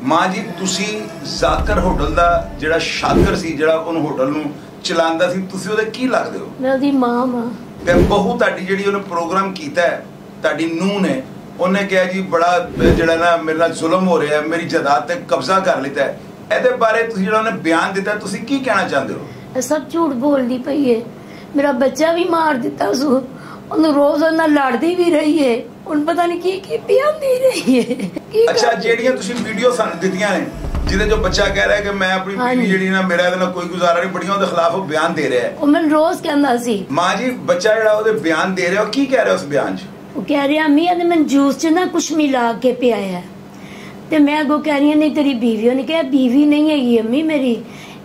मां जी तुसी जाकर होटल दा जिहड़ा शाकर सी जिहड़ा उन होटल नूं चलांदा सी तुसी ओहदे की लगदे हो? मैं ओहदी मां हां। ते बहु तुहाडी जिहड़ी उन्हें प्रोग्राम कीता है तुहाडी नूंह ने उन्हें कहा जी बड़ा जिहड़ा ना मेरे नाल जुल्म हो रहा है, मेरी जायदाद ते कब्जा कर लिता है, ਇਹਦੇ ਬਾਰੇ ਤੁਸੀਂ ਜਿਹੜਾ ਉਹਨੇ ਬਿਆਨ ਦਿੱਤਾ ਤੁਸੀਂ ਕੀ ਕਹਿਣਾ ਚਾਹੁੰਦੇ ਹੋ? ਇਹ ਸਭ ਝੂਠ ਬੋਲਦੀ ਪਈ ਹੈ। ਮੇਰਾ ਬੱਚਾ ਵੀ ਮਾਰ ਦਿੱਤਾ ਸੂ, ਉਹਨੂੰ ਰੋਜ਼ ਉਹਨਾਂ ਨਾਲ ਲੜਦੀ ਵੀ ਰਹੀ ਹੈ। ਹੁਣ ਪਤਾ ਨਹੀਂ ਕੀ ਪਿਆਉਂਦੀ ਰਹੀ ਹੈ। ਅੱਛਾ ਜਿਹੜੀਆਂ ਤੁਸੀਂ ਵੀਡੀਓ ਸਾਨੂੰ ਦਿੱਤੀਆਂ ਨੇ ਜਿਹਦੇ ਜੋ ਬੱਚਾ ਕਹਿ ਰਿਹਾ ਕਿ ਮੈਂ ਆਪਣੀ ਬੀਵੀ ਜਿਹੜੀ ਨਾ ਮੇਰਾ ਇਹਦੇ ਨਾਲ ਕੋਈ ਗੁਜ਼ਾਰਾ ਨਹੀਂ, ਬੜੀਆਂ ਉਹਦੇ ਖਿਲਾਫ ਉਹ ਬਿਆਨ ਦੇ ਰਿਹਾ ਹੈ। ਉਹ ਮੈਨੂੰ ਰੋਜ਼ ਕਹਿੰਦਾ ਸੀ। ਮਾਂ ਜੀ ਬੱਚਾ ਜਿਹੜਾ ਉਹਦੇ ਬਿਆਨ ਦੇ ਰਿਹਾ ਉਹ ਕੀ ਕਹਿ ਰਿਹਾ ਉਸ ਬਿਆਨ 'ਚ? ਉਹ ਕਹਿ ਰਿਹਾ ਅੰਮੀ ਇਹਨੇ ਮੈਨੂੰ ਜੂਸ 'ਚ ਨਾ ਕੁਛ ਮਿਲਾ ਕੇ ਪਿਆਇਆ ਤੇ ਮੈਂ ਅੱਗੋਂ ਕਹਿ ਰਹੀ ਨਹੀਂ ਤੇਰੀ ਬੀਵੀ। ਉਹਨੇ ਕਿਹਾ ਬੀਵੀ ਨਹੀਂ ਹੈਗੀ ਅੰਮੀ ਮੇਰੀ,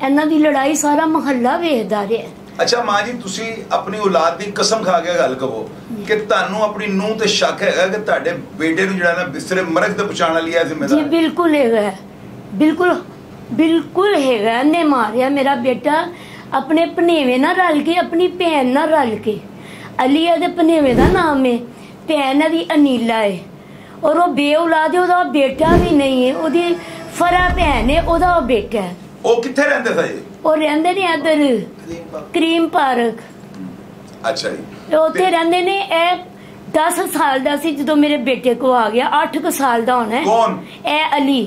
ਇਹਨਾਂ ਦੀ ਲੜਾਈ ਸਾਰਾ ਮੁਹੱਲਾ ਵੇਖਦਾ ਰਿਹਾ। ਅੱਛਾ ਮਾਂ ਜੀ ਤੁਸੀਂ ਆਪਣੀ ਔਲਾਦ ਦੀ ਕਸਮ ਖਾ ਕੇ ਗੱਲ ਕਹੋ ਕਿ ਤੁਹਾਨੂੰ ਆਪਣੀ ਨੂੰਹ ਤੇ ਸ਼ੱਕ ਹੈਗਾ ਕਿ ਤੁਹਾਡੇ ਬੇਟੇ ਨੂੰ ਜਿਹੜਾ ਨਾ ਬਿਸਤਰੇ ਮਰਗ ਤੇ ਪਹੁੰਚਾਉਣ ਵਾਲੀ ਹੈ ਜ਼ਿੰਮੇਵਾਰ? ਜੀ ਬਿਲਕੁਲ ਹੈਗਾ, ਬਿਲकुल ਹੈਗਾ। ਇਹਨੇ ਮਾਰਿਆ ਮੇਰਾ ਬੇਟਾ ਆਪਣੇ ਭਨੇਵੇਂ ਨਾਲ ਰਲ ਕੇ, ਆਪਣੀ ਭੈਣ ਨਾਲ ਰਲ ਕੇ। ਅਲੀ ਇਹਦੇ ਭਨੇਵੇਂ ਦਾ ਨਾਮ ਹੈ, ਭੈਣ ਇਹਦੀ ਅਨੀਲਾ ਹੈ और वो बेऔलाद है, ओदा बेटा भी नहीं है। ओदी फरा भैन है, ओदा बेटा है। ओ किथे रहंदे थे? ओ रहंदे ने इधर क्रीम पार्क। अच्छा जी उत्थे रहंदे ने। ए 10 साल दा सी जदों मेरे बेटे को आ गया, 8 साल दा होना है। कौन? ए अली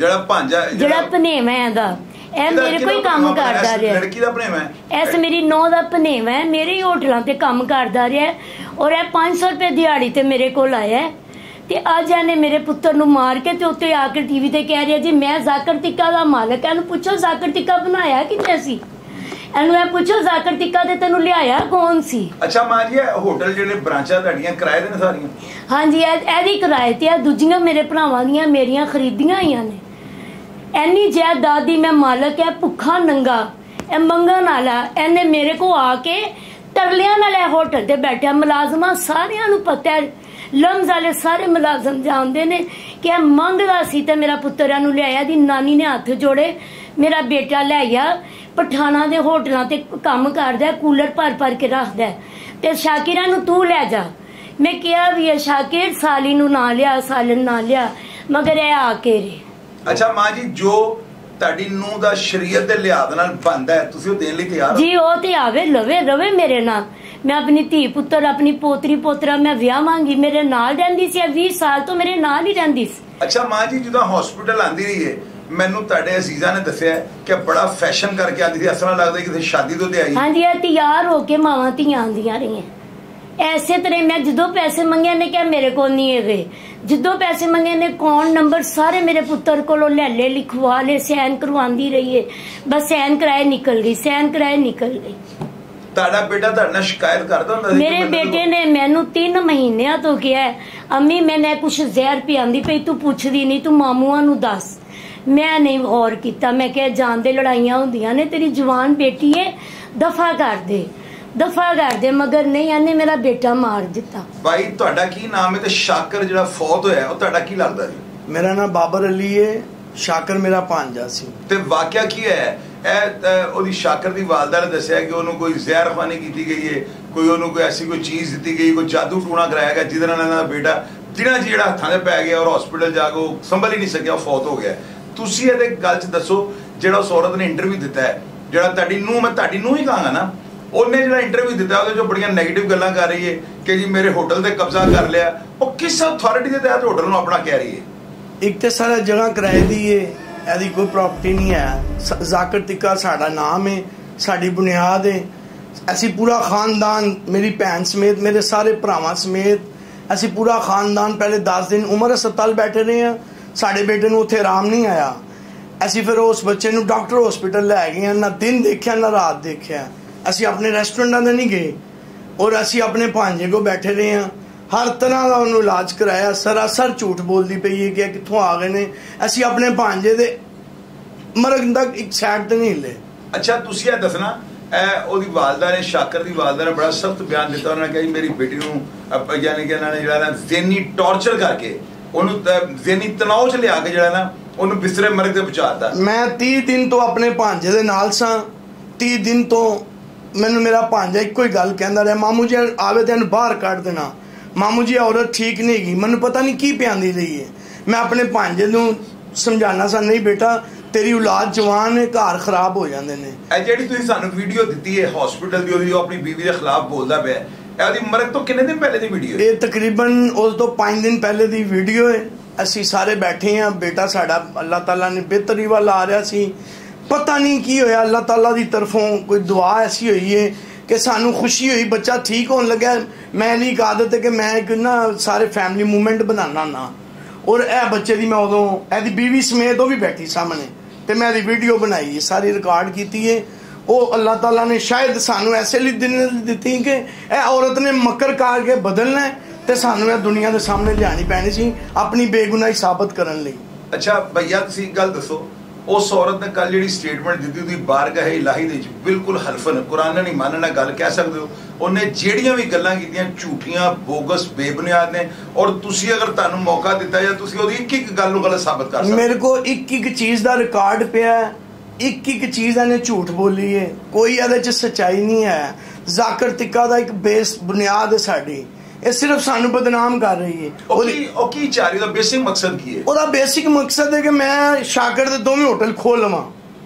जेड़ा भांजा जेड़ा भनेवा है दा ए मेरे कोई काम करदा रहा। लड़की दा भनेवा है? ऐस मेरी नौ दा भनेवा है, मेरे ही होटलां ते काम करदा रहा और ए 500 रुपए दिहाड़ी ते मेरे कोल आया है। ਤੇ ਅੱਜ ਇਹਨੇ ਮੇਰੇ ਪੁੱਤਰ ਨੂੰ ਮਾਰ ਕੇ ਤੇ ਉੱਤੇ ਆ ਕੇ ਟੀਵੀ ਤੇ ਕਹਿ ਰਿਹਾ ਜੀ ਮੈਂ ਜ਼ਾਕਰ ਟਿੱਕਾ ਦਾ ਮਾਲਕ। ਇਹਨੂੰ ਪੁੱਛੋ ਜ਼ਾਕਰ ਟਿੱਕਾ ਬਣਾਇਆ ਕਿੰਨੇ ਸੀ? ਇਹਨੂੰ ਇਹ ਪੁੱਛੋ ਜ਼ਾਕਰ ਟਿੱਕਾ ਤੇ ਤੈਨੂੰ ਲਿਆਇਆ ਕੌਣ ਸੀ? ਅੱਛਾ ਮਾਂ ਜੀ ਇਹ ਹੋਟਲ ਜਿਹੜੇ ਬ੍ਰਾਂਚਾਂ ਤੁਹਾਡੀਆਂ ਕਿਰਾਏ ਦੇ ਨੇ ਸਾਰੀਆਂ? ਹਾਂਜੀ ਇਹਦੀ ਕਿਰਾਏ ਤੇ ਆ, ਦੂਜੀਆਂ ਮੇਰੇ ਭਰਾਵਾਂ ਦੀਆਂ ਮੇਰੀਆਂ ਖਰੀਦੀਆਂ ਆਈਆਂ ਨੇ। ਐਨੀ ਜਾਇਦਾਦ ਦੀ ਮੈਂ ਮਾਲਕ ਹੈ, ਭੁੱਖਾ ਨੰਗਾ ਇਹ ਮੰਗਣ ਵਾਲਾ। ਇਹਨੇ ਮੇਰੇ ਕੋ ਆ ਕੇ ਤਰਲਿਆਂ ਨਾਲ ਇਹ ਹੋਟਲ ਤੇ ਬੈਠਾ। ਮੁਲਾਜ਼ਮਾਂ ਸਾਰਿਆਂ ਨੂੰ ਪਤਾ ਹੈ, लम्स वाले सारे मुलाजम जानते ने कि मंगदा सी ते मेरा पुत्र इहनूं लिआया। दी नानी ने हथ जोड़े, मेरा बेटा लै गया पठाना दे होटलों ते काम करदा, कूलर भर के रखदा ते शाकिरा नूं तू लै जा। मैं कहा भी है शाकिर साली नूं ना लिया, सालन ना लिया, मगर ए आके रे। अच्छा मां जी जो ਤੁਹਾਡੀ ਨੂੰਹ ਦਾ ਸ਼ਰੀਅਤ ਦੇ ਲਿਹਾਜ਼ ਨਾਲ ਬੰਦਾ ਹੈ ਤੁਸੀਂ ਉਹ ਦੇਣ ਲਈ ਤਿਆਰ ਹੋ? ਜੀ ਉਹ ਤੇ ਆਵੇ ਲਵੇ ਰਵੇ ਮੇਰੇ ਨਾਲ। मैं अपनी धी पुत्र अपनी पोतरी पोतरा मैं विआवांगी, मेरे नाल रहंदी सी। 20 साल तो मेरे नाल ही रहंदी सी। अच्छा मां जी ਜਦੋਂ ਹਸਪੀਟਲ ਆਂਦੀ ਰਹੀ ਹੈ ਮੈਨੂੰ ਤੁਹਾਡੇ ਅਜ਼ੀਜ਼ਾਂ ਨੇ ਦੱਸਿਆ ਕਿ ਬੜਾ ਫੈਸ਼ਨ ਕਰਕੇ ਆਂਦੀ ਸੀ, ਅਸਲਾ ਲੱਗਦਾ ਕਿ ਸ਼ਾਦੀ ਤੋਂ ਤੇ ਆਈ। ਹਾਂਜੀ ਇਹ ਤਿਆਰ ਹੋ ਕੇ ਮਾਵਾਂ ਧੀਆਂ ਆਂਦੀਆਂ ਰਹੀਆਂ ਐਸੇ ਤਰ੍ਹਾਂ। ਮੈਂ ਜਦੋਂ ਪੈਸੇ ਮੰਗੇ ਨੇ ਕਿਹਾ ਮੇਰੇ ਕੋਲ ਨਹੀਂ ਹੈਗੇ, ਜਦੋਂ ਪੈਸੇ ਮੰਗੇ ਨੇ ਅਕਾउंट ਨੰਬਰ ਸਾਰੇ ਮੇਰੇ ਪੁੱਤਰ ਕੋਲੋਂ ਲੈ ਲੈ, ਲਿਖਵਾ ਲੈ, ਸਾਈਨ ਕਰਵਾਉਂਦੀ ਰਹੀ ਹੈ। ਬਸ ਸਾਈਨ ਕਰਾਏ ਨਿਕਲ ਗਈ, ਸਾਈਨ ਕਰਾਏ ਨਿਕਲ ਗਈ। ਤੁਹਾਡਾ ਬੇਟਾ ਤੁਹਾਡੇ ਨਾਲ ਸ਼ਿਕਾਇਤ ਕਰਦਾ ਹੁੰਦਾ ਸੀ? ਮੇਰੇ ਬੇਟੇ ਨੇ ਮੈਨੂੰ 3 ਮਹੀਨਿਆਂ ਤੋਂ ਕਿਹਾ ਅੰਮੀ ਮੈਨੇ ਕੁਛ ਜ਼ਹਿਰ ਪਿਆਂਦੀ ਪਈ, ਤੂੰ ਪੁੱਛਦੀ ਨਹੀਂ, ਤੂੰ ਮਾਮੂਆਂ ਨੂੰ ਦੱਸ। ਮੈਂ ਨਹੀਂ ਗੌਰ ਕੀਤਾ। ਮੈਂ ਕਿਹਾ ਜਾਨ ਦੇ ਲੜਾਈਆਂ ਹੁੰਦੀਆਂ ਨੇ, ਤੇਰੀ ਜਵਾਨ ਬੇਟੀ ਹੈ, ਦਫਾ ਕਰ ਦੇ ਦਫਾ ਕਰ ਦੇ। ਮਗਰ ਨਹੀਂ, ਇਹਨੇ ਮੇਰਾ ਬੇਟਾ ਮਾਰ ਦਿੱਤਾ। ਭਾਈ ਤੁਹਾਡਾ ਕੀ ਨਾਮ ਹੈ ਤੇ ਸ਼ਾਕਰ ਜਿਹੜਾ ਫੌਤ ਹੋਇਆ ਉਹ ਤੁਹਾਡਾ ਕੀ ਲੱਗਦਾ ਜੀ? ਮੇਰਾ ਨਾਮ ਬਾਬਰ ਅਲੀ ਹੈ, ਸ਼ਾਕਰ ਮੇਰਾ ਭਾਂਜਾ ਸੀ। ਤੇ ਵਾਕਿਆ ਕੀ ਹੈ? ਉਹਦੀ ਸ਼ਾਕਰ ਦੀ ਵਾਲਦਾ ਨੇ ਦੱਸਿਆ ਕਿ ਉਹਨੂੰ ਕੋਈ ਜ਼ਹਿਰਖਾਨੀ ਕੀਤੀ ਗਈ ਹੈ, ਕੋਈ ਉਹਨੂੰ ਕੋਈ ਐਸੀ ਕੋਈ ਚੀਜ਼ ਦਿੱਤੀ ਗਈ, ਕੋਈ ਜਾਦੂ ਟੂਣਾ ਕਰਾਇਆ ਗਿਆ ਜਿਹਦੇ ਨਾਲ ਇਹਨਾਂ ਦਾ ਬੇਟਾ ਦਿਨਾਂ 'ਚ ਜਿਹੜਾ ਹੱਥਾਂ 'ਤੇ ਪੈ ਗਿਆ ਔਰ ਹਸਪੀਟਲ ਜਾ ਕੇ ਉਹ ਸੰਭਲ ਹੀ ਨਹੀਂ ਸਕਿਆ, ਉਹ ਫੌਤ ਹੋ ਗਿਆ। ਤੁਸੀਂ ਇਹਦੇ ਗੱਲ 'ਚ ਦੱਸੋ ਜਿਹੜਾ ਉਸ ਔਰਤ ਨੇ ਇੰਟਰਵਿਊ ਦਿੱਤਾ ਹੈ, ਜਿਹੜਾ ਤੁਹਾਡੀ ਨੂੰਹ, ਮੈਂ ਤੁਹਾਡੀ ਨੂੰਹ ਹੀ ਕਹਾਂਗਾ ਨਾ, ਉਹਨੇ ਜਿਹੜਾ ਇੰਟਰਵਿਊ ਦਿੱਤਾ ਉਹਦੇ 'ਚੋਂ ਬੜੀਆਂ ਨੈਗੇਟਿਵ ਗੱਲਾਂ ਕਰ ਰਹੀ ਹੈ ਕਿ ਜੀ ਮੇਰੇ ਹੋਟਲ ਤੇ ਕਬਜ਼ਾ ਕਰ ਲਿਆ। ਉਹ ਕਿਸ ਅਥਾਰਟੀ ਦੇ ਤਹਿਤ ਹੋਟਲ ਨੂੰ ਆਪਣਾ ਕਹਿ ਰਹੀ ਹੈ? ਇੱਕ ਤੇ ਸਾਰਾ ਜਗ੍ਹਾ ਕਿਰਾਏ ਦੀ ਹੈ, ਇਹਦੀ ਕੋਈ ਪ੍ਰੋਪਰਟੀ ਨਹੀਂ ਹੈ। ਜ਼ਾਕਰ ਟਿੱਕਾ ਸਾਡਾ ਨਾਮ ਹੈ, ਸਾਡੀ ਬੁਨਿਆਦ ਹੈ। ਅਸੀਂ ਪੂਰਾ ਖਾਨਦਾਨ, ਮੇਰੀ ਭੈਣ ਸਮੇਤ, ਮੇਰੇ ਸਾਰੇ ਭਰਾਵਾਂ ਸਮੇਤ, ਅਸੀਂ ਪੂਰਾ ਖਾਨਦਾਨ ਪਹਿਲੇ 10 ਦਿਨ ਉਮਰ ਹਸਪਤਾਲ ਬੈਠੇ ਰਹੇ ਹਾਂ। ਸਾਡੇ ਬੇਟੇ ਨੂੰ ਉੱਥੇ ਆਰਾਮ ਨਹੀਂ ਆਇਆ। ਅਸੀਂ ਫਿਰ ਉਸ ਬੱਚੇ ਨੂੰ ਡਾਕਟਰ ਹਸਪੀਟਲ ਲੈ ਗਏ, ਨਾ ਦਿਨ ਦੇਖਿਆ ਨਾ ਰਾਤ ਦੇਖਿਆ। ਅਸੀਂ ਆਪਣੇ ਰੈਸਟੋਰੈਂਟਾਂ ਦੇ ਨਹੀਂ ਗਏ ਔਰ ਅਸੀਂ ਆਪਣੇ ਭਾਂਜੇ ਕੋਲ ਬੈਠੇ ਰਹੇ ਹਾਂ। ਹਰ ਤਰ੍ਹਾਂ ਦਾ ਉਹਨੂੰ ਇਲਾਜ ਕਰਾਇਆ। ਸਰਾਸਰ ਝੂਠ ਬੋਲਦੀ ਪਈ ਹੈ ਕਿ ਕਿੱਥੋਂ ਆ ਗਏ ਨੇ। ਅਸੀਂ ਆਪਣੇ ਭਾਂਜੇ ਦੇ ਮਰਗ ਤੱਕ ਇੱਕ ਸਾਈਡ ਤੇ ਨਹੀਂ ਹਿੱਲੇ। ਅੱਛਾ ਤੁਸੀਂ ਇਹ ਦੱਸਣਾ, ਉਹਦੀ ਵਾਲਦਾ ਨੇ, ਸ਼ਾਕਰ ਦੀ ਵਾਲਦਾ ਨੇ ਬੜਾ ਸਖਤ ਬਿਆਨ ਦਿੱਤਾ। ਉਹਨਾਂ ਨੇ ਕਿਹਾ ਜੀ ਮੇਰੀ ਬੇਟੀ ਨੂੰ ਯਾਨੀ ਕਿ ਇਹਨਾਂ ਨੇ ਜਿਹੜਾ ਨਾ ਜ਼ਹਿਨੀ ਟੌਰਚਰ ਕਰਕੇ ਉਹਨੂੰ ਜ਼ਹਿਨੀ ਤਣਾਅ 'ਚ ਲਿਆ ਕੇ ਜਿਹੜਾ ਨਾ ਉਹਨੂੰ ਬਿਸਤਰੇ ਮਰਗ ਤੇ ਪਹੁੰਚਾਤਾ। ਮੈਂ 30 ਦਿਨ ਤੋਂ ਆਪਣੇ ਭਾਂਜੇ ਦੇ ਨਾਲ ਸਾਂ। 30 ਦਿਨ ਤੋਂ ਮੈਨੂੰ ਮੇਰਾ ਭਾਂਜਾ ਇੱਕੋ ਹੀ ਗੱਲ ਕਹਿੰਦਾ ਰਿਹਾ, ਮਾਮੂ ਜੀ ਆਵੇ ਤੇ ਇਹਨੂੰ ਬਾਹਰ ਕੱਢ ਦੇਣਾ, ਮਾਮੂ ਜੀ ਔਰਤ ਠੀਕ ਨਹੀਂ ਹੈਗੀ। ਮੈਨੂੰ ਪਤਾ ਨਹੀਂ ਕੀ ਪਿਆਂਦੀ ਰਹੀ ਹੈ। ਮੈਂ ਆਪਣੇ ਭਾਂਜੇ ਨੂੰ ਸਮਝਾਉਣਾ ਸਾ ਨਹੀਂ ਬੇਟਾ ਤੇਰੀ ਔਲਾਦ ਜਵਾਨ ਹੈ, ਘਰ ਖਰਾਬ ਹੋ ਜਾਂਦੇ ਨੇ। ਇਹ ਜਿਹੜੀ ਤੁਸੀਂ ਸਾਨੂੰ ਵੀਡੀਓ ਦਿੱਤੀ ਹੈ ਹਸਪੀਟਲ ਦੀ, ਉਹਦੀ ਆਪਣੀ ਬੀਵੀ ਦੇ ਖਿਲਾਫ ਬੋਲਦਾ ਪਿਆ, ਇਹਦੀ ਮਰਗ ਤੋਂ ਕਿੰਨੇ ਦਿਨ ਪਹਿਲੇ ਦੀ ਵੀਡੀਓ ਹੈ? ਇਹ ਤਕਰੀਬਨ ਉਸ ਤੋਂ 5 ਦਿਨ ਪਹਿਲੇ ਦੀ ਵੀਡੀਓ ਹੈ। ਅਸੀਂ ਸਾਰੇ ਬੈਠੇ ਹਾਂ, ਬੇਟਾ ਸਾਡਾ ਅੱਲਾਹ ਤਾਲਾ ਨੇ ਬਿਹਤਰੀ ਵੱਲ ਆ ਰਿਹਾ ਸੀ, ਪਤਾ ਨਹੀਂ ਕੀ ਹੋਇਆ, ਅੱਲਾਹ ਤਾਲਾ ਦੀ ਤਰਫੋਂ ਕੋਈ ਦੁਆ ਐਸੀ ਹੋਈ ਹੈ ਕਿ ਸਾਨੂੰ ਖੁਸ਼ੀ ਹੋਈ, ਬੱਚਾ ਠੀਕ ਹੋਣ ਲੱਗਾ। ਮੇਰੀ ਇੱਕ ਆਦਤ ਹੈ ਕਿ ਮੈਂ ਇੱਕ ਨਾ ਸਾਰੇ ਫੈਮਿਲੀ ਮੂਵਮੈਂਟ ਬਣਾਉਣਾ ਨਾ, ਔਰ ਇਹ ਬੱਚੇ ਦੀ ਮੈਂ ਉਦੋਂ ਇਹਦੀ ਬੀਵੀ ਸਮੇਤ ਉਹ ਵੀ ਬੈਠੀ ਸਾਹਮਣੇ, ਤੇ ਮੈਂ ਇਹਦੀ ਵੀਡੀਓ ਬਣਾਈ ਹੈ, ਸਾਰੀ ਰਿਕਾਰਡ ਕੀਤੀ ਹੈ। ਉਹ ਅੱਲਾਹ ਤਾਲਾ ਨੇ ਸ਼ਾਇਦ ਸਾਨੂੰ ਐਸੇ ਲਈ ਦਿਨ ਦਿੱਤੀ ਕਿ ਇਹ ਔਰਤ ਨੇ ਮਕਰ ਕਰਕੇ ਬਦਲਣਾ ਹੈ ਤੇ ਸਾਨੂੰ ਇਹ ਦੁਨੀਆ ਦੇ ਸਾਹਮਣੇ ਲਿਆਣੀ ਪੈਣੀ ਸੀ ਆਪਣੀ ਬੇਗੁਨਾਹੀ ਸਾਬਤ ਕਰਨ ਲਈ। ਅੱਛਾ ਭਈਆ ਤੁਸੀਂ ਇੱਕ ਗੱਲ ਦੱਸੋ, ਉਸ ਔਰਤ ਨੇ ਕੱਲ ਜਿਹੜੀ ਸਟੇਟਮੈਂਟ ਦਿੱਤੀ ਉਹਦੀ ਬਾਰਗਾਹ ਇਲਾਹੀ ਦੇ ਵਿੱਚ ਬਿਲਕੁਲ ਹਲਫਨ ਕੁਰਾਨ ਨਹੀਂ ਮੰਨਣਾ ਗੱਲ ਕਹਿ ਸਕਦੇ ਹੋ, ਉਹਨੇ ਜਿਹੜੀਆਂ ਵੀ ਗੱਲਾਂ ਕੀਤੀਆਂ ਝੂਠੀਆਂ ਬੋਗਸ ਬੇਬੁਨਿਆਦ ਨੇ, ਔਰ ਤੁਸੀਂ ਅਗਰ ਤੁਹਾਨੂੰ ਮੌਕਾ ਦਿੱਤਾ ਜਾਂ ਤੁਸੀਂ ਉਹਦੀ ਇੱਕ ਇੱਕ ਗੱਲ ਨੂੰ ਗਲਤ ਸਾਬਤ ਕਰ ਸਕਦੇ। ਮੇਰੇ ਕੋਲ ਇੱਕ ਇੱਕ ਚੀਜ਼ ਦਾ ਰਿਕਾਰਡ ਪਿਆ, ਇੱਕ ਇੱਕ ਚੀਜ਼ ਇਹਨੇ ਝੂਠ ਬੋਲੀ ਹੈ, ਕੋਈ ਇਹਦੇ 'ਚ ਸੱਚਾਈ ਨਹੀਂ ਹੈ। ਜ਼ਾਕਰ ਤਿੱਕਾ ਦਾ ਇੱਕ ਬੇਸ ਬੁਨਿਆਦ ਹੈ ਸਾਡੀ, ਇਹ ਸਿਰਫ ਸਾਨੂੰ ਬਦਨਾਮ ਕਰ ਰਹੀ ਹੈ। ਉਹ ਕੀ ਚਾਹ ਰਹੀ, ਉਹਦਾ ਬੇਸਿਕ ਮਕਸਦ ਕੀ ਹੈ? ਉਹਦਾ ਬੇਸਿਕ ਮਕਸਦ ਹੈ ਕਿ ਮੈਂ ਸ਼ਾਕਰ ਦੇ ਦੋਵੇਂ ਹੋਟਲ ਖੋਲ ਲਵਾਂ।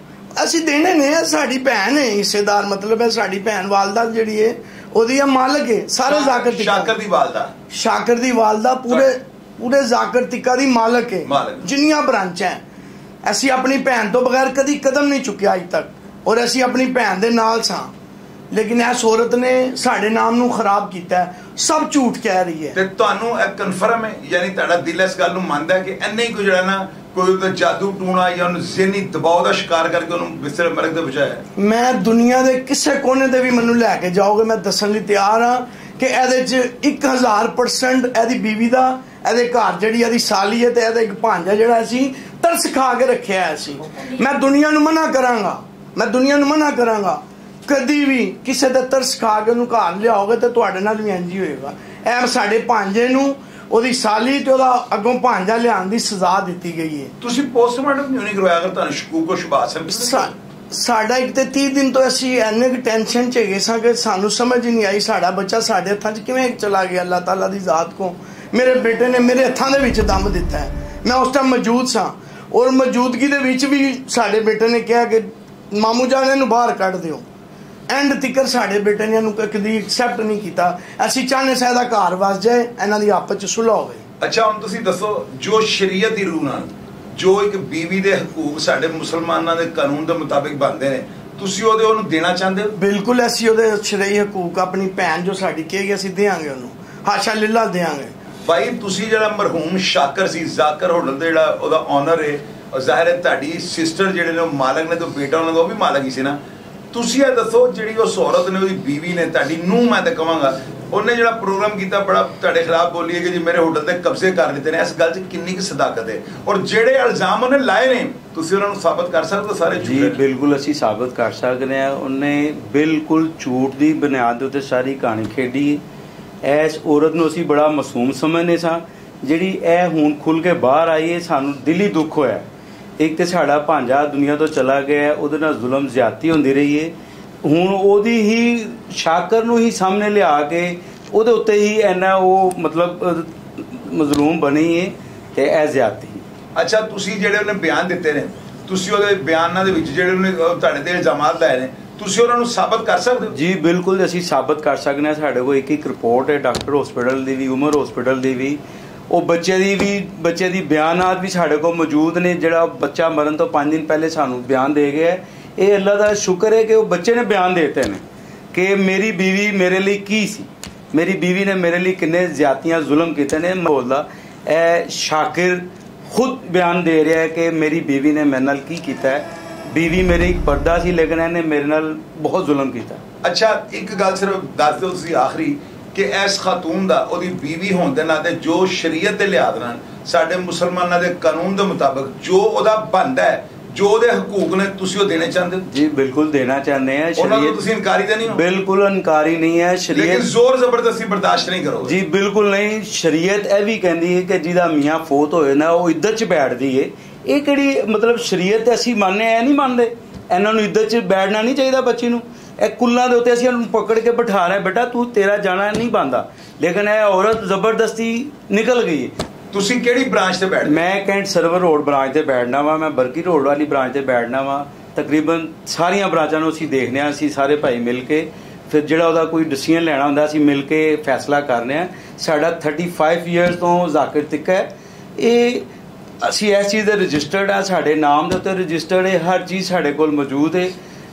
ਅਸੀਂ ਦੇਣੇ ਨੇ, ਸਾਡੀ ਭੈਣ ਹੈ ਹਿੱਸੇਦਾਰ, ਮਤਲਬ ਹੈ ਸਾਡੀ ਭੈਣ ਵਾਲਦਾ ਜਿਹੜੀ ਹੈ ਉਹਦੀ ਆ ਮਾਲਕ ਹੈ ਸਾਰੇ ਜ਼ਾਕਰ ਤਿੱਕਾ। ਸ਼ਾਕਰ ਦੀ ਵਾਲਦਾ ਪੂਰੇ ਜ਼ਾਕਰ ਤਿੱਕਾ ਦੀ ਮਾਲਕ ਹੈ, ਜਿੰਨੀਆਂ ਬ੍ਰਾਂਚਾਂ ਹੈ। ਅਸੀਂ ਆਪਣੀ ਭੈਣ ਤੋਂ ਬਗੈਰ ਕਦੀ ਕਦਮ ਨਹੀਂ ਚੁੱਕਿਆ ਅੱਜ ਤੱਕ, ਔਰ ਅਸੀਂ ਆਪਣੀ ਭੈਣ ਦੇ ਨਾਲ ਸਾਂ, ਲੇਕਿਨ ਇਸ ਔਰਤ ਨੇ ਸਾਡੇ ਨਾਮ ਨੂੰ ਖਰਾਬ ਕੀਤਾ, ਸਭ ਝੂਠ ਕਹਿ ਰਹੀ ਹੈ। ਤੇ ਤੁਹਾਨੂੰ ਇਹ ਕਨਫਰਮ ਹੈ, ਯਾਨੀ ਤੁਹਾਡਾ ਦਿਲ ਇਸ ਗੱਲ ਨੂੰ ਮੰਨਦਾ ਹੈ ਕਿ ਇੰਨੇ ਹੀ ਕੋਈ ਜਿਹੜਾ ਨਾ ਕੋਈ ਉਹਦਾ ਜਾਦੂ ਟੂਣਾ ਜਾਂ ਉਹਨੂੰ ਜ਼ਿਹਨੀ ਦਬਾਅ ਦਾ ਸ਼ਿਕਾਰ ਕਰਕੇ ਉਹਨੂੰ ਬਿਸਤਰੇ ਮਰਗ ਦੇ ਬਚਾਇਆ? ਮੈਂ ਦੁਨੀਆ ਦੇ ਕਿਸੇ ਕੋਨੇ ਤੇ ਵੀ ਮੈਨੂੰ ਲੈ ਕੇ ਜਾਓਗੇ, ਮੈਂ ਦੱਸਣ ਲਈ ਤਿਆਰ ਹਾਂ ਕਿ ਇਹਦੇ 'ਚ 1000% ਇਹਦੀ ਬੀਵੀ ਦਾ, ਇਹਦੇ ਘਰ ਜਿਹੜੀ ਇਹਦੀ ਸਾਲੀ ਹੈ ਤੇ ਇਹਦਾ ਇੱਕ ਭਾਂਜਾ ਜਿਹੜਾ ਅਸੀਂ ਤਰਸ ਖਾ ਕੇ ਰੱਖਿਆ ਸੀ। ਮੈਂ ਦੁਨੀਆ ਨੂੰ ਮਨਾ ਕਰਾਂਗਾ, ਕਦੀ ਵੀ ਕਿਸੇ ਦਾ ਤਰਸ ਖਾ ਕੇ ਉਹਨੂੰ ਘਰ ਲਿਆਓਗੇ ਤੇ ਤੁਹਾਡੇ ਨਾਲ ਵੀ ਇੰਝ ਹੀ ਹੋਏਗਾ। ਇਹ ਸਾਡੇ ਭਾਂਜੇ ਨੂੰ ਉਹਦੀ ਸਾਲੀ ਤੇ ਉਹਦਾ ਅੱਗੋਂ ਭਾਂਜਾ ਲਿਆਉਣ ਦੀ ਸਜ਼ਾ ਦਿੱਤੀ ਗਈ ਹੈ। ਤੁਸੀਂ ਪੋਸਟਮਾਰਟਮ ਕਿਉਂ ਨਹੀਂ ਕਰਵਾਇਆ? ਅਗਰ ਤੁਹਾਨੂੰ ਸ਼ਕੂਕ ਸ਼ੁਬਾਤ ਸਾਡਾ ਇੱਕ ਤੇ 30 ਦਿਨ ਤੋਂ ਅਸੀਂ ਇੰਨੇ ਕੁ ਟੈਨਸ਼ਨ 'ਚ ਹੈਗੇ ਸਾਂ ਕਿ ਸਾਨੂੰ ਸਮਝ ਹੀ ਨਹੀਂ ਆਈ ਸਾਡਾ ਬੱਚਾ ਸਾਡੇ ਹੱਥਾਂ 'ਚ ਕਿਵੇਂ ਚਲਾ ਗਿਆ। ਅੱਲਾਹ ਤਾਲਾ ਦੀ ਜ਼ਾਤ ਕੋ ਮੇਰੇ ਬੇਟੇ ਨੇ ਮੇਰੇ ਹੱਥਾਂ ਦੇ ਵਿੱਚ ਦਮ ਦਿੱਤਾ ਹੈ, ਮੈਂ ਉਸ ਟਾਈਮ ਮੌਜੂਦ ਸਾਂ, ਔਰ ਮੌਜੂਦਗੀ ਦੇ ਵਿੱਚ ਵੀ ਸਾਡੇ ਬੇਟੇ ਨੇ ਕਿਹਾ ਕਿ ਮਾਮੂ ਜਾਨ ਇਹਨੂੰ ਬਾਹਰ ਕੱਢ ਦਿਓ। ਐਂਡ ਤੀਕਰ ਸਾਡੇ ਬੇਟੇ ਨੇ ਇਹਨੂੰ ਕਦੀ ਐਕਸੈਪਟ ਨਹੀਂ ਕੀਤਾ। ਅਸੀਂ ਚਾਹੁੰਦੇ ਸਾਂ ਇਹਦਾ ਘਰ ਵਸ ਜਾਏ, ਇਹਨਾਂ ਦੀ ਆਪਸ 'ਚ ਸੁਲ੍ਹਾ ਹੋਵੇ। ਅੱਛਾ ਹੁਣ ਤੁਸੀਂ ਦੱਸੋ, ਜੋ ਸ਼ਰੀਅਤ ਦੀ ਰੂਹ ਨਾਲ ਜੋ ਇੱਕ ਬੀਵੀ ਦੇ ਹਕੂਕ ਸਾਡੇ ਮੁਸਲਮਾਨਾਂ ਦੇ ਕਾਨੂੰਨ ਦੇ ਮੁਤਾਬਿਕ ਬਣਦੇ ਨੇ, ਤੁਸੀਂ ਉਹਨੂੰ ਦੇਣਾ ਚਾਹੁੰਦੇ ਹੋ? ਬਿਲਕੁਲ, ਅਸੀਂ ਉਹਦੇ ਸ਼ਰਈ ਹਕੂਕ ਆਪਣੀ ਭੈਣ ਜੋ ਸਾਡੀ ਕਹੇਗੀ ਅਸੀਂ ਦੇਵਾਂਗੇ, ਉਹਨੂੰ ਹਾਸ਼ਾ ਲਿਲਾ ਦੇਵਾਂਗੇ। ਭਾਈ ਤੁਸੀਂ ਜਿਹੜਾ ਮਰਹੂਮ ਸ਼ਾਕਰ ਸੀ, ਜ਼ਾਕਰ ਹੋਟਲ ਦੇ ਜਿਹੜਾ ਉਹਦਾ ਓਨਰ ਹੈ, ਜ਼ਾਹਿਰ ਹੈ ਤੁਹਾਡੀ ਸਿਸਟਰ ਜਿਹੜੇ ਨੇ ਉਹ ਮਾਲਕ ਨੇ, ਤੇ ਬੇਟਾ ਉਹਨਾਂ ਦਾ ਉਹ ਵੀ ਮਾਲਕ ਹੀ ਸੀ ਨਾ। ਤੁਸੀਂ ਇਹ ਦੱਸੋ, ਜਿਹੜੀ ਉਸ ਔਰਤ ਨੇ, ਉਹਦੀ ਬੀਵੀ ਨੇ, ਤੁਹਾਡੀ ਨੂੰਹ ਮੈਂ ਤਾਂ ਕਹਾਂਗਾ, ਉਹਨੇ ਜਿਹੜਾ ਪ੍ਰੋਗਰਾਮ ਕੀਤਾ ਬੜਾ ਤੁਹਾਡੇ ਖਿਲਾਫ ਬੋਲੀ ਹੈ ਕਿ ਜੀ ਮੇਰੇ ਹੋਟਲ ਤੇ ਕਬਜ਼ੇ ਕਰ ਲਿੱਤੇ ਨੇ, ਇਸ ਗੱਲ 'ਚ ਕਿੰਨੀ ਕੁ ਸਦਾਕਤ ਹੈ? ਔਰ ਜਿਹੜੇ ਇਲਜ਼ਾਮ ਉਹਨੇ ਲਾਏ ਨੇ ਤੁਸੀਂ ਉਹਨਾਂ ਨੂੰ ਸਾਬਤ ਕਰ ਸਕਦੇ ਹੋ? ਸਾਰੇ ਜੀ ਬਿਲਕੁਲ ਅਸੀਂ ਸਾਬਤ ਕਰ ਸਕਦੇ ਹਾਂ। ਉਹਨੇ ਬਿਲਕੁਲ ਝੂਠ ਦੀ ਬੁਨਿਆਦ ਦੇ ਉੱਤੇ ਸਾਰੀ ਕਹਾਣੀ ਖੇਡੀ। ਇਸ ਔਰਤ ਨੂੰ ਅਸੀਂ ਬੜਾ ਮਾਸੂਮ ਸਮਝਦੇ ਸਾਂ, ਜਿਹੜੀ ਇਹ ਹੁਣ ਖੁੱਲ ਕੇ ਬਾਹਰ ਆਈ ਹੈ ਸਾਨੂੰ ਦਿਲੀ ਦੁੱਖ ਹੋਇਆ। ਇੱਕ ਤੇ ਸਾਡਾ ਭਾਂਜਾ ਦੁਨੀਆ ਤੋਂ ਚਲਾ ਗਿਆ, ਉਹਦੇ ਨਾਲ ਜ਼ੁਲਮ ਜ਼ਿਆਦਤੀ ਹੁੰਦੀ ਰਹੀ ਹੈ, ਹੁਣ ਉਹਦੀ ਹੀ ਸ਼ਾਕਰ ਨੂੰ ਹੀ ਸਾਹਮਣੇ ਲਿਆ ਕੇ ਉਹਦੇ ਉੱਤੇ ਹੀ ਇੰਨਾ ਉਹ ਮਤਲਬ ਮਜ਼ਲੂਮ ਬਣੀ ਹੈ ਤੇ ਇਹ ਜ਼ਿਆਦਤੀ। ਅੱਛਾ ਤੁਸੀਂ ਜਿਹੜੇ ਉਹਨੇ ਬਿਆਨ ਦਿੱਤੇ ਨੇ, ਤੁਸੀਂ ਉਹਦੇ ਬਿਆਨਾਂ ਦੇ ਵਿੱਚ ਜਿਹੜੇ ਉਹਨੇ ਤੁਹਾਡੇ ਤੇ ਇਲਜ਼ਾਮਾਤ ਲਾਏ ਨੇ, ਤੁਸੀਂ ਉਹਨਾਂ ਨੂੰ ਸਾਬਤ ਕਰ ਸਕਦੇ ਹੋ? ਜੀ ਬਿਲਕੁਲ ਅਸੀਂ ਸਾਬਤ ਕਰ ਸਕਦੇ ਹਾਂ। ਸਾਡੇ ਕੋਲ ਇੱਕ ਰਿਪੋਰਟ ਹੈ ਡਾਕਟਰ ਹਸਪੀਟਲ ਦੀ ਵੀ, ਉਮਰ ਹਸਪੀਟਲ ਦੀ ਵੀ, ਉਹ ਬੱਚੇ ਦੀ ਬਿਆਨਾਤ ਵੀ ਸਾਡੇ ਕੋਲ ਮੌਜੂਦ ਨੇ। ਜਿਹੜਾ ਬੱਚਾ ਮਰਨ ਤੋਂ 5 ਦਿਨ ਪਹਿਲੇ ਸਾਨੂੰ ਬਿਆਨ ਦੇ ਗਿਆ। ਇਹ ਅੱਲਾ ਦਾ ਸ਼ੁਕਰ ਹੈ ਕਿ ਉਹ ਬੱਚੇ ਨੇ ਬਿਆਨ ਦੇ ਦਿੱਤੇ ਨੇ ਕਿ ਮੇਰੀ ਬੀਵੀ ਮੇਰੇ ਲਈ ਕੀ ਸੀ, ਮੇਰੀ ਬੀਵੀ ਨੇ ਮੇਰੇ ਲਈ ਕਿੰਨੇ ਜ਼ਿਆਦਤੀਆਂ ਜ਼ੁਲਮ ਕੀਤੇ ਨੇ। ਬੋਲਦਾ ਇਹ ਸ਼ਾਕਿਰ ਖੁਦ ਬਿਆਨ ਦੇ ਰਿਹਾ ਹੈ ਕਿ ਮੇਰੀ ਬੀਵੀ ਨੇ ਮੇਰੇ ਨਾਲ ਕੀ ਕੀਤਾ ਹੈ। ਬੀਵੀ ਮੇਰੀ ਇੱਕ ਪਰਦਾ ਸੀ, ਲੇਕਿਨ ਇਹਨੇ ਮੇਰੇ ਨਾਲ ਬਹੁਤ ਜ਼ੁਲਮ ਕੀਤਾ। ਅੱਛਾ ਇੱਕ ਗੱਲ ਸਿਰਫ ਦੱਸ ਦਿਓ ਤੁਸੀਂ ਆਖਰੀ ਕਿ ਇਸ ਖਾਤੂਨ ਦਾ ਉਹਦੀ ਬੀਵੀ ਹੋਣ ਦੇ ਨਾਤੇ ਜੋ ਸ਼ਰੀਅਤ ਦੇ ਲਿਹਾਜ਼ ਨਾਲ ਸਾਡੇ ਮੁਸਲਮਾਨਾਂ ਦੇ ਕਾਨੂੰਨ ਦੇ ਮੁਤਾਬਕ ਜੋ ਉਹਦਾ ਬਣਦਾ ਹੈ, ਜੋ ਉਹਦੇ ਹਕੂਕ ਨੇ, ਤੁਸੀਂ ਉਹ ਦੇਣੇ ਚਾਹੁੰਦੇ ਹੋ? ਜੀ ਬਿਲਕੁਲ ਦੇਣਾ ਚਾਹੁੰਦੇ ਆ। ਉਹਨਾਂ ਨੂੰ ਤੁਸੀਂ ਇਨਕਾਰੀ ਤਾਂ ਨਹੀਂ ਹੋ? ਬਿਲਕੁਲ ਇਨਕਾਰੀ ਨਹੀਂ ਹੈ। ਸ਼ਰੀਅਤ ਲੇਕਿਨ ਜ਼ੋਰ ਜ਼ਬਰਦਸਤੀ ਬਰਦਾਸ਼ਤ ਨਹੀਂ ਕਰੋਗੇ? ਜੀ ਬਿਲਕੁਲ ਨਹੀਂ। ਸ਼ਰੀਅਤ ਇਹ ਵੀ ਕਹਿੰਦੀ ਹੈ ਕਿ ਜਿਹਦਾ ਮੀਆਂ ਫੌਤ ਹੋਏ ਨਾ ਉਹ ਇੱਜ਼ਤ 'ਚ ਬੈਠਦੀ ਹੈ। ਇਹ ਕਿਹੜੀ ਮਤਲਬ ਸ਼ਰੀਅਤ ਅਸੀਂ ਮੰਨਦੇ ਆ, ਨਹੀਂ ਮੰਨਦੇ। ਇਹਨਾਂ ਨੂੰ ਇੱਜ਼ਤ 'ਚ ਬੈਠਣਾ ਨਹੀਂ ਚਾਹੀਦਾ ਬੱਚੀ ਨੂੰ। ਇਹ ਕੁੱਲਾਂ ਦੇ ਉੱਤੇ ਅਸੀਂ ਉਹਨੂੰ ਪਕੜ ਕੇ ਬਿਠਾ ਰਹੇ, ਬੇਟਾ ਤੂੰ ਤੇਰਾ ਜਾਣਾ ਨਹੀਂ ਬਣਦਾ, ਲੇਕਿਨ ਇਹ ਔਰਤ ਜ਼ਬਰਦਸਤੀ ਨਿਕਲ ਗਈ। ਤੁਸੀਂ ਕਿਹੜੀ ਬ੍ਰਾਂਚ ਤੇ ਬੈਠਦੇ? ਮੈਂ ਕੈਂਟ ਸਰਵਰ ਰੋਡ ਬ੍ਰਾਂਚ ਤੇ ਬੈਠਣਾ ਵਾ, ਮੈਂ ਬਰਕੀ ਰੋਡ ਵਾਲੀ ਬ੍ਰਾਂਚ ਤੇ ਬੈਠਣਾ ਵਾ। ਤਕਰੀਬਨ ਸਾਰੀਆਂ ਬ੍ਰਾਂਚਾਂ ਨੂੰ ਅਸੀਂ ਦੇਖਦੇ ਹਾਂ, ਅਸੀਂ ਸਾਰੇ ਭਾਈ ਮਿਲ ਕੇ ਫਿਰ ਜਿਹੜਾ ਉਹਦਾ ਕੋਈ ਡਿਸੀਜਨ ਲੈਣਾ ਹੁੰਦਾ ਅਸੀਂ ਮਿਲ ਕੇ ਫੈਸਲਾ ਕਰਨੇ ਆ। ਸਾਡਾ 35 ਇਅਰਸ ਤੋਂ ਜ਼ਾਕਿਰ ਤਿੱਕਾ ਹੈ, ਇਹ ਅਸੀਂ ਇਸ ਚੀਜ਼ ਦੇ ਰਜਿਸਟਰਡ ਆ, ਸਾਡੇ ਨਾਮ ਦੇ ਉੱਤੇ ਰਜਿਸਟਰਡ ਹੈ, ਹਰ ਚੀਜ਼ ਸਾਡੇ ਕੋਲ ਮੌਜੂਦ ਹੈ।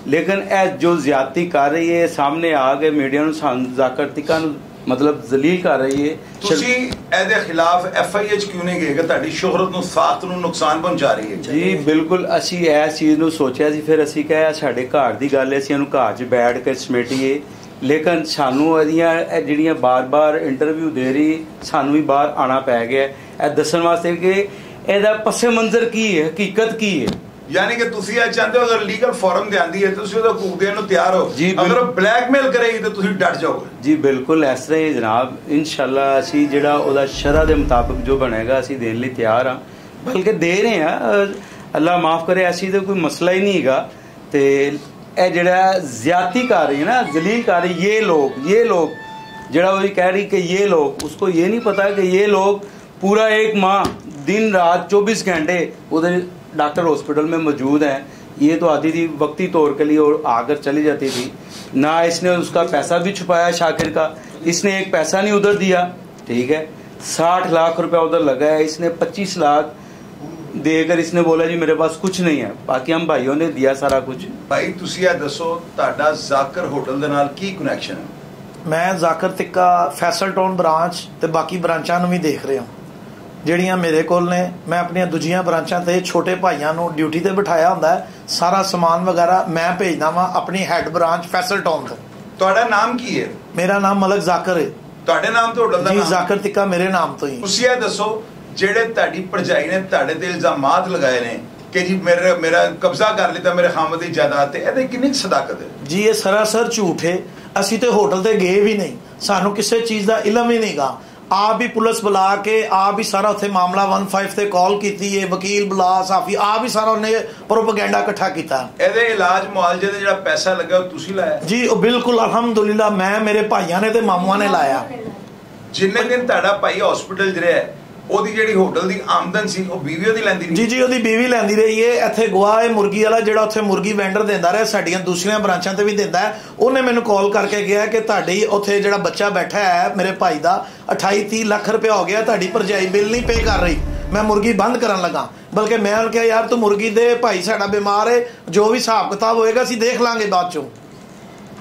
ਲੇਕਿਨ ਇਹ ਜੋ ਜ਼ਿਆਦਤੀ ਕਰ ਰਹੀ ਹੈ ਸਾਹਮਣੇ ਆ ਕੇ ਮੀਡੀਆ ਨੂੰ ਸਾਨੂੰ ਜ਼ਾਕਿਰ ਤਿੱਕਾ ਨੂੰ ਮਤਲਬ ਜ਼ਲੀਲ ਕਰ ਰਹੀ ਹੈ। ਤੁਸੀਂ ਇਹਦੇ ਖਿਲਾਫ FIH ਕਿਉਂ ਨਹੀਂ ਗਏ ਕਿ ਤੁਹਾਡੀ ਸ਼ੋਹਰਤ ਨੂੰ ਸਾਖਤ ਨੂੰ ਨੁਕਸਾਨ ਪਹੁੰਚਾ ਰਹੀ ਹੈ? ਜੀ ਬਿਲਕੁਲ, ਅਸੀਂ ਇਸ ਚੀਜ਼ ਨੂੰ ਸੋਚਿਆ ਸੀ, ਫਿਰ ਅਸੀਂ ਕਿਹਾ ਸਾਡੇ ਘਰ ਦੀ ਗੱਲ ਹੈ, ਅਸੀਂ ਇਹਨੂੰ ਘਰ 'ਚ ਬੈਠ ਕੇ ਸਮੇਟੀਏ। ਲੇਕਿਨ ਸਾਨੂੰ ਇਹਦੀਆਂ ਜਿਹੜੀਆਂ ਬਾਰ-ਬਾਰ ਇੰਟਰਵਿਊ ਦੇ ਰਹੀ, ਸਾਨੂੰ ਵੀ ਬਾਹਰ ਆਉਣਾ ਪੈ ਗਿਆ ਇਹ ਦੱਸਣ ਵਾਸਤੇ ਕਿ ਇਹਦਾ ਪਸੇ ਮੰਜ਼ਰ ਕੀ ਹੈ, ਹਕੀਕਤ ਕੀ ਹੈ। ਯਾਨੀ ਕਿ ਤੁਸੀਂ ਇਹ ਚਾਹੁੰਦੇ ਹੋ ਅਗਰ ਲੀਗਲ ਫੋਰਮ ਦੇ ਆਂਦੀ ਹੈ ਤੁਸੀਂ ਉਹਦਾ ਹਕੂਕ ਦੇਣ ਨੂੰ ਤਿਆਰ ਹੋ, ਅਗਰ ਬਲੈਕਮੇਲ ਕਰੇਗੀ ਤਾਂ ਤੁਸੀਂ ਡਟ ਜਾਓਗੇ? ਜੀ ਬਿਲਕੁਲ ਇਸ ਤਰ੍ਹਾਂ ਹੀ ਜਨਾਬ, ਇਨਸ਼ਾਅੱਲਾ ਅਸੀਂ ਜਿਹੜਾ ਉਹਦਾ ਸ਼ਰਅ ਦੇ ਮੁਤਾਬਕ ਜੋ ਬਣੇਗਾ ਅਸੀਂ ਦੇਣ ਲਈ ਤਿਆਰ ਹਾਂ, ਬਲਕਿ ਦੇ ਰਹੇ ਹਾਂ। ਅੱਲਾ ਮਾਫ ਕਰੇ, ਐਸੀ ਤਾਂ ਕੋਈ ਮਸਲਾ ਹੀ ਨਹੀਂ ਹੈਗਾ। ਤੇ ਇਹ ਜਿਹੜਾ ਜ਼ਿਆਦਤੀ ਕਰ ਰਹੀ है ना, जलील कर रही ये लोग जरा वही कह रही कि ये लोग, उसको ये नहीं पता कि ये लोग पूरा एक माह दिन रात 24 घंटे उधर डॉक्टर हॉस्पिटल में मौजूद हैं। ये तो आती थी वक्ती तौर के लिए और आकर चली जाती थी ना। इसने उसका पैसा भी छुपाया शाकिर का, इसने एक पैसा नहीं उधर दिया, ठीक है। 60 लाख रुपया उधर लगा है, इसने 25 लाख देकर इसने बोला जी मेरे पास कुछ नहीं है, बाकी हम भाइयों ने दिया सारा कुछ। भाई तुसी ये दसो ਤੁਹਾਡਾ ਜ਼ਾਕਿਰ ਹੋਟਲ ਦੇ ਨਾਲ ਕੀ ਕਨੈਕਸ਼ਨ ਹੈ? ਮੈਂ ਜ਼ਾਕਿਰ ਤਿੱਕਾ ਫੈਸਲ ਟਾਊਨ ਬ੍ਰਾਂਚ ਤੇ ਬਾਕੀ ਬ੍ਰਾਂਚਾਂ ਨੂੰ ਵੀ ਦੇਖ ਰਿਹਾ ਜਿਹੜੀਆਂ ਮੇਰੇ ਕੋਲ ਨੇ। ਮੈਂ ਆਪਣੀਆਂ ਦੂਜੀਆਂ ਬ੍ਰਾਂਚਾਂ ਤੇ ਛੋਟੇ ਭਾਈਆਂ ਨੂੰ ਡਿਊਟੀ ਤੇ ਬਿਠਾਇਆ ਹੁੰਦਾ ਹੈ, ਸਾਰਾ ਸਮਾਨ ਵਗੈਰਾ ਮੈਂ ਭੇਜਦਾ ਵਾਂ ਆਪਣੀ ਹੈੱਡ ਬ੍ਰਾਂਚ ਫੈਸਲ ਟਾਊਨ ਤੋਂ। ਤੁਹਾਡਾ ਨਾਮ ਕੀ ਹੈ? ਮੇਰਾ ਨਾਮ ਮਲਕ ਜ਼ਾਕਿਰ ਹੈ। ਤੁਹਾਡੇ ਨਾਮ ਤੋਂ ਹੋਟਲ ਦਾ ਨਾਮ? ਜੀ ਜ਼ਾਕਿਰ ਤਿੱਕਾ ਮੇਰੇ ਨਾਮ ਤੋਂ ਹੀ। ਤੁਸੀਂ ਇਹ ਦੱਸੋ ਜਿਹੜੇ ਤੁਹਾਡੀ ਭਰਜਾਈ ਨੇ ਤੁਹਾਡੇ ਤੇ ਇਲਜ਼ਾਮਾਤ ਲਗਾਏ ਨੇ ਕਿ ਜੀ ਮੇਰਾ ਕਬਜ਼ਾ ਕਰ ਲਿੱਤਾ ਮੇਰੇ ਖਾਮਦ ਦੀ ਜਾਇਦਾਦ ਤੇ, ਇਹਦੇ ਕਿੰਨੀ ਸਦਾਕਤ ਹੈ? ਜੀ ਇਹ ਸਰਾਸਰ ਝੂਠ ਹੈ। ਅਸੀਂ ਤੇ ਹੋਟਲ ਤੇ ਗਏ ਵੀ ਨਹੀਂ, ਸਾਨੂੰ ਕਿਸੇ ਚੀਜ਼ ਦਾ ਇਲਮ ਹੀ ਨਹੀਂਗਾ। ਆਪ ਹੀ ਪੁਲਿਸ ਬੁਲਾ ਕੇ ਆਪ ਹੀ ਸਾਰਾ ਉੱਥੇ ਮਾਮਲਾ 15 ਤੇ ਕਾਲ ਕੀਤੀ ਹੈ, ਵਕੀਲ ਬੁਲਾ, ਸਾਫੀ ਆਪ ਹੀ ਸਾਰਾ ਉਹਨੇ ਪ੍ਰੋਪਗੈਂਡਾ ਇਕੱਠਾ ਕੀਤਾ। ਇਹਦੇ ਇਲਾਜ ਮੁਆਲਜੇ ਦੇ ਜਿਹੜਾ ਪੈਸਾ ਲੱਗਾ ਉਹ ਤੁਸੀਂ ਲਾਇਆ? ਜੀ ਉਹ ਬਿਲਕੁਲ ਅਲਹਮਦੁਲਿਲਾ ਮੈਂ, ਮੇਰੇ ਭਾਈਆਂ ਨੇ ਤੇ ਮਾਮੂਆਂ ਨੇ ਲਾਇਆ। ਜਿੰਨੇ ਦਿਨ ਤੁਹਾਡਾ ਭਾਈ ਹਸਪੀਟਲ 'ਚ ਰਿਹਾ ਉਹਦੀ ਜਿਹੜੀ ਹੋਟਲ ਦੀ ਆਮਦਨ ਸੀ ਉਹ ਬੀਵੀ ਉਹਦੀ ਲੈਂਦੀ ਰਹੀ? ਜੀ ਉਹਦੀ ਬੀਵੀ ਲੈਂਦੀ ਰਹੀ ਹੈ। ਇੱਥੇ ਗਵਾਹ ਮੁਰਗੀ ਵਾਲਾ ਜਿਹੜਾ ਉੱਥੇ ਮੁਰਗੀ ਵੈਂਡਰ ਦਿੰਦਾ ਰਿਹਾ, ਸਾਡੀਆਂ ਦੂਸਰੀਆਂ ਬ੍ਰਾਂਚਾਂ ਤੇ ਵੀ ਦਿੰਦਾ ਹੈ, ਉਹਨੇ ਮੈਨੂੰ ਕਾਲ ਕਰਕੇ ਕਿਹਾ ਕਿ ਤੁਹਾਡੀ ਉੱਥੇ ਜਿਹੜਾ ਬੱਚਾ ਬੈਠਾ ਹੈ ਮੇਰੇ ਭਾਈ ਦਾ 28-30 ਲੱਖ ਰੁਪਇਆ ਹੋ ਗਿਆ, ਤੁਹਾਡੀ ਭਰਜਾਈ ਬਿੱਲ ਨਹੀਂ ਪੇ ਕਰ ਰਹੀ, ਮੈਂ ਮੁਰਗੀ ਬੰਦ ਕਰਨ ਲੱਗਾ। ਬਲਕਿ ਮੈਂ ਉਹਨੂੰ ਕਿਹਾ ਯਾਰ ਤੂੰ ਮੁਰਗੀ ਦੇ, ਭਾਈ ਸਾਡਾ ਬਿਮਾਰ ਹੈ, ਜੋ ਵੀ ਹਿਸਾਬ ਕਿਤਾਬ ਹੋਏਗਾ ਅਸੀਂ ਦੇਖ ਲਾਂਗੇ ਬਾਅਦ ਚੋਂ।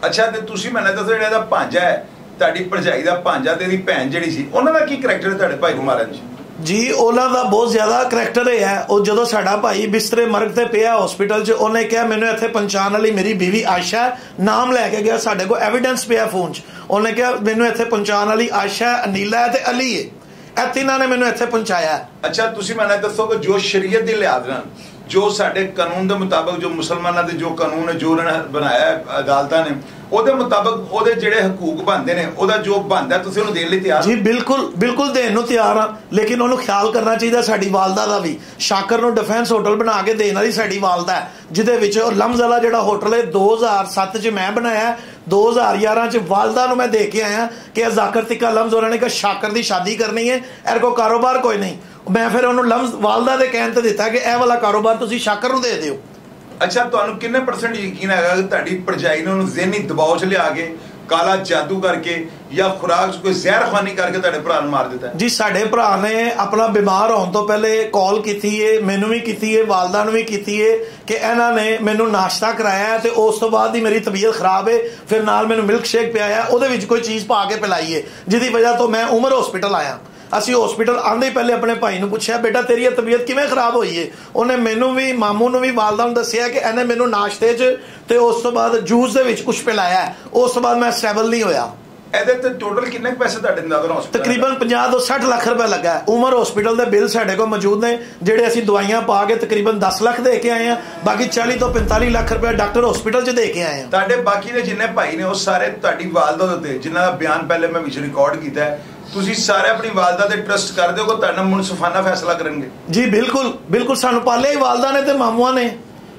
ਅੱਛਾ ਤੇ ਤੁਸੀਂ ਮੈਨੂੰ ਦੱਸੋ ਜਿਹੜਾ ਇਹਦਾ ਭਾਂਜਾ ਹੈ, ਤੁਹਾਡੀ ਭਰਜਾਈ ਦਾ ਭਾਂਜਾ ਤੇ ਇਹਦੀ ਭੈਣ ਜਿਹੜੀ ਸੀ, ਉਹਨਾਂ ਦਾ ਕੀ ਕਰੈਕਟਰ ਹੈ ਤੁਹਾਡੇ ਭਾਈ ਨੂੰ ਮਾਰਨ 'ਚ? ਜੀ ਉਹਨਾਂ ਦਾ ਬਹੁਤ ਜ਼ਿਆਦਾ ਕਰੈਕਟਰ ਹੈ। ਉਹ ਜਦੋਂ ਸਾਡਾ ਭਾਈ ਬਿਸਤਰੇ ਮਰਗ ਤੇ ਪਿਆ ਹਸਪੀਟਲ 'ਚ, ਉਹਨੇ ਕਿਹਾ ਮੈਨੂੰ ਇੱਥੇ ਪਹੁੰਚਾਉਣ ਵਾਲੀ ਮੇਰੀ ਬੀਵੀ ਆਇਸ਼ਾ, ਨਾਮ ਲੈ ਕੇ ਗਿਆ, ਸਾਡੇ ਕੋਲ ਐਵੀਡੈਂਸ ਪਿਆ ਫੋਨ 'ਚ। ਉਹਨੇ ਕਿਹਾ ਮੈਨੂੰ ਇੱਥੇ ਪਹੁੰਚਾਉਣ ਵਾਲੀ ਆਇਸ਼ਾ, ਅਨੀਲਾ ਤੇ ਅਲੀ ਹੈ, ਇਹ ਤਿੰਨਾਂ ਨੇ ਮੈਨੂੰ ਇੱਥੇ ਪਹੁੰਚਾਇਆ। ਅੱਛਾ ਤੁਸੀਂ ਮੈਨੂੰ ਦੱਸੋ ਕਿ ਜੋ ਸ਼ਰੀਅਤ ਦੇ ਲਿਹਾਜ਼ ਨਾਲ, ਜੋ ਸਾਡੇ ਕਾਨੂੰਨ ਦੇ ਮੁਤਾਬਕ, ਜੋ ਮੁਸਲਮਾਨਾਂ ਦੇ ਜੋ ਕਾਨੂੰਨ ਹੈ, ਜੋ ਉਹਨਾਂ ਨੇ ਬਣਾਇਆ ਅਦਾਲਤਾਂ ਨੇ, ਉਹਦੇ ਮੁਤਾਬਕ ਉਹਦੇ ਜਿਹੜੇ ਹਕੂਕ ਬਣਦੇ ਨੇ, ਉਹਦਾ ਜੋ ਬਣਦਾ ਤੁਸੀਂ ਉਹਨੂੰ ਦੇਣ ਲਈ ਤਿਆਰ? ਜੀ ਬਿਲਕੁਲ ਦੇਣ ਨੂੰ ਤਿਆਰ ਹਾਂ, ਲੇਕਿਨ ਉਹਨੂੰ ਖਿਆਲ ਕਰਨਾ ਚਾਹੀਦਾ ਸਾਡੀ ਵਾਲਦਾ ਦਾ ਵੀ। ਸ਼ਾਕਰ ਨੂੰ ਡਿਫੈਂਸ ਹੋਟਲ ਬਣਾ ਕੇ ਦੇਣ ਵਾਲੀ ਸਾਡੀ ਵਾਲਦਾ ਹੈ, ਜਿਹਦੇ ਵਿੱਚ ਲਮਜ਼ ਵਾਲਾ ਜਿਹੜਾ ਹੋਟਲ ਹੈ 2007 'ਚ ਮੈਂ ਬਣਾਇਆ, 2011 'ਚ ਵਾਲਦਾ ਨੂੰ ਮੈਂ ਦੇ ਕੇ ਆਇਆ ਕਿ ਜ਼ਾਕਿਰ ਤਿੱਕਾ ਲਮਜ਼ ਉਹਨਾਂ ਨੇ ਕਿਹਾ ਸ਼ਾਕਰ ਦੀ ਸ਼ਾਦੀ ਕਰਨੀ ਹੈ, ਇਹਦੇ ਕੋਲ ਕਾਰੋਬਾਰ ਕੋਈ ਨਹੀਂ। ਮੈਂ ਫਿਰ ਉਹਨੂੰ ਲਮਜ਼ ਵਾਲਦਾ ਦੇ ਕਹਿਣ ਤੇ ਦਿੱਤਾ ਕਿ ਇਹ ਵਾਲਾ ਕਾਰੋਬਾਰ ਤੁਸੀਂ ਸ਼ਾਕਰ ਨੂੰ ਦੇ ਦਿਓ। ਅੱਛਾ ਤੁਹਾਨੂੰ ਕਿੰਨੇ % ਯਕੀਨ ਹੈਗਾ ਕਿ ਤੁਹਾਡੀ ਭਰਜਾਈ ਨੇ ਉਹਨੂੰ ਜ਼ਿਹਨੀ ਦਬਾਅ 'ਚ ਲਿਆ ਕੇ, ਕਾਲਾ ਜਾਦੂ ਕਰਕੇ ਜਾਂ ਖੁਰਾਕ 'ਚ ਕੋਈ ਜ਼ਹਿਰਖਾਨੀ ਕਰਕੇ ਤੁਹਾਡੇ ਭਰਾ ਨੂੰ ਮਾਰ ਦਿੱਤਾ? ਜੀ ਸਾਡੇ ਭਰਾ ਨੇ ਆਪਣਾ ਬਿਮਾਰ ਹੋਣ ਤੋਂ ਪਹਿਲੇ ਕਾਲ ਕੀਤੀ ਹੈ, ਮੈਨੂੰ ਵੀ ਕੀਤੀ ਹੈ, ਵਾਲਦਾ ਨੂੰ ਵੀ ਕੀਤੀ ਹੈ ਕਿ ਇਹਨਾਂ ਨੇ ਮੈਨੂੰ ਨਾਸ਼ਤਾ ਕਰਾਇਆ ਤੇ ਉਸ ਤੋਂ ਬਾਅਦ ਹੀ ਮੇਰੀ ਤਬੀਅਤ ਖਰਾਬ ਹੈ, ਫਿਰ ਨਾਲ ਮੈਨੂੰ ਮਿਲਕ ਸ਼ੇਕ ਪਿਆਇਆ, ਉਹਦੇ ਵਿੱਚ ਕੋਈ ਚੀਜ਼ ਪਾ ਕੇ ਪਿਲਾਈ ਹੈ, ਜਿਹਦੀ ਵਜ੍ਹਾ ਤੋਂ ਮੈਂ ਉਮਰ ਹਸਪੀਟਲ ਆਇਆ। ਅਸੀਂ ਹਸਪੀਟਲ ਆਉਂਦੇ ਹੀ ਪਹਿਲੇ ਆਪਣੇ ਭਾਈ ਨੂੰ ਪੁੱਛਿਆ ਬੇਟਾ ਤੇਰੀ ਇਹ ਤਬੀਅਤ ਕਿਵੇਂ ਖਰਾਬ ਹੋਈ ਹੈ? ਉਹਨੇ ਮੈਨੂੰ ਵੀ, ਮਾਮੂ ਨੂੰ ਵੀ, ਵਾਲਦਾ ਨੂੰ ਦੱਸਿਆ ਕਿ ਇਹਨੇ ਮੈਨੂੰ ਨਾਸ਼ਤੇ 'ਚ ਤੇ ਉਸ ਤੋਂ ਬਾਅਦ ਜੂਸ ਦੇ ਵਿੱਚ ਕੁਝ ਪਿਲਾਇਆ, ਉਸ ਤੋਂ ਬਾਅਦ ਮੈਂ ਸਟੇਬਲ ਨਹੀਂ ਹੋਇਆ। ਇਹਦੇ ਤੇ ਟੋਟਲ ਕਿੰਨੇ ਪੈਸੇ ਤੁਹਾਡੇ ਅੰਦਰ ਹਸਪੀਟਲ? ਤਕਰੀਬਨ 50 ਤੋਂ 60 ਲੱਖ ਰੁਪਏ ਲੱਗਾ ਹੈ। ਉਮਰ ਹਸਪੀਟਲ ਦੇ ਬਿੱਲ ਸਾਡੇ ਕੋਲ ਮੌਜੂਦ ਨੇ, ਜਿਹੜੇ ਅਸੀਂ ਦਵਾਈਆਂ ਪਾ ਕੇ ਤਕਰੀਬਨ 10 ਲੱਖ ਦੇ ਕੇ ਆਏ ਹਾਂ, ਬਾਕੀ 40 ਤੋਂ 45 ਲੱਖ ਰੁਪਏ ਡਾਕਟਰ ਹਸਪੀਟਲ 'ਚ ਦੇ ਕੇ ਆਏ ਹਾਂ। ਤੁਹਾਡੇ ਬਾਕੀ ਦੇ ਜਿੰਨੇ ਭਾਈ ਨੇ ਉਹ ਸਾਰੇ ਤੁਹਾਡੀ ਵਾਲਦਾ ਦੇ ਉੱਤੇ, ਜਿਨ੍ਹਾਂ ਦਾ ਬਿਆਨ ਪਹਿਲੇ ਮੈਂ ਵਿੱਚ ਰਿਕਾਰਡ ਕੀਤਾ ਹੈ, ਤੁਸੀਂ ਸਾਰੇ ਆਪਣੀ ਵਾਲਦਾ ਤੇ ਟਰਸਟ ਕਰਦੇ ਹੋ ਕਿ ਤੁਹਾਡਾ ਮੁਨਸਫਾਨਾ ਫੈਸਲਾ ਕਰਨਗੇ? ਜੀ ਬਿਲਕੁਲ ਸਾਨੂੰ ਪਾਲਿਆ ਹੀ ਵਾਲਦਾ ਨੇ ਤੇ ਮਾਮੂਆਂ ਨੇ।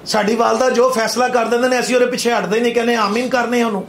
ਸਾਡੀ ਵਾਲਦਾ ਜੋ ਫੈਸਲਾ ਕਰ ਦਿੰਦੇ ਨੇ ਅਸੀਂ ਉਹਦੇ ਪਿੱਛੇ ਹਟਦੇ ਨਹੀਂ, ਕਹਿੰਦੇ ਆਮੀਨ ਕਰਨੇ ਉਹਨੂੰ।